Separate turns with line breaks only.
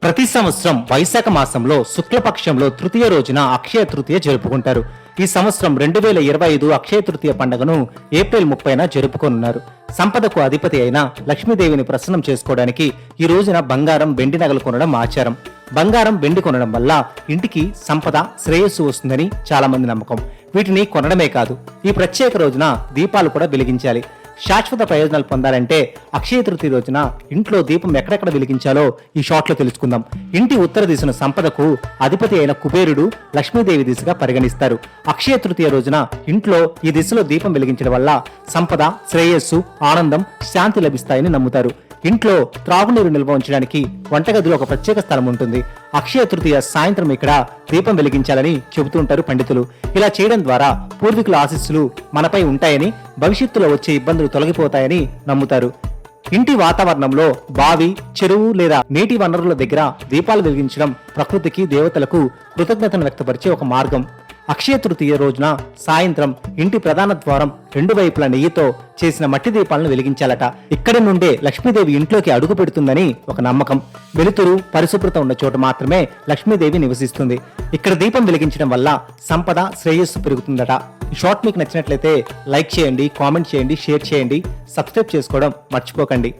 ప్రతి సంవత్సరం వైశాఖ మాసంలో శుక్లపక్షంలో తృతీయ రోజున అక్షయ తృతీయ జరుపుకుంటారు. ఈ సంవత్సరం 2025 అక్షయ తృతీయ పండుగను ఏప్రిల్ 30న జరుపుకోనున్నారు. సంపదకు అధిపతి అయిన లక్ష్మీదేవిని ప్రసన్నం చేసుకోవడానికి ఈ రోజున బంగారం, వెండి నగలు కొనడం ఆచారం. బంగారం, వెండి కొనడం వల్ల ఇంటికి సంపద, శ్రేయస్సు వస్తుందని చాలా మంది నమ్మకం. వీటిని కొనడమే కాదు, ఈ ప్రత్యేక రోజున దీపాలు కూడా వెలిగించాలి. శాశ్వత ప్రయోజనాలు పొందాలంటే అక్షయ తృతీయ రోజున ఇంట్లో దీపం ఎక్కడెక్కడ వెలిగించాలో ఈ షాట్ లో తెలుసుకుందాం. ఇంటి ఉత్తర దిశను సంపదకు అధిపతి అయిన కుబేరుడు, లక్ష్మీదేవి దిశగా పరిగణిస్తారు. అక్షయ తృతీయ రోజున ఇంట్లో ఈ దిశలో దీపం వెలిగించడం వల్ల సంపద, శ్రేయస్సు, ఆనందం, శాంతి లభిస్తాయని నమ్ముతారు. ఇంట్లో త్రాగునీరు నిల్వ ఉంచడానికి వంటగదిలో ఒక ప్రత్యేక స్థలం ఉంటుంది. అక్షయ తృతీయ సాయంత్రం ఇక్కడ దీపం వెలిగించాలని చెబుతూ ఉంటారు పండితులు. ఇలా చేయడం ద్వారా పూర్వీకుల ఆశీస్సులు మనపై ఉంటాయని, భవిష్యత్తులో వచ్చే ఇబ్బందులు తొలగిపోతాయని నమ్ముతారు. ఇంటి వాతావరణంలో బావి, చెరువు లేదా నీటి వనరుల దగ్గర దీపాలు వెలిగించడం ప్రకృతికి, దేవతలకు కృతజ్ఞతను వ్యక్తపరిచే ఒక మార్గం. అక్షయ తృతీయ రోజున సాయంత్రం ఇంటి ప్రధాన ద్వారం రెండు వైపుల నెయ్యితో చేసిన మట్టి దీపాలను వెలిగించాలట. ఇక్కడి నుండే లక్ష్మీదేవి ఇంట్లోకి అడుగు పెడుతుందని ఒక నమ్మకం. వెలుతురు, పరిశుభ్రత ఉన్న చోట మాత్రమే లక్ష్మీదేవి నివసిస్తుంది. ఇక్కడ దీపం వెలిగించడం వల్ల సంపద, శ్రేయస్సు పెరుగుతుందట. ఈ షార్ట్ మీకు నచ్చినట్లయితే లైక్ చేయండి, కామెంట్ చేయండి, షేర్ చేయండి, సబ్స్క్రైబ్ చేసుకోవడం మర్చిపోకండి.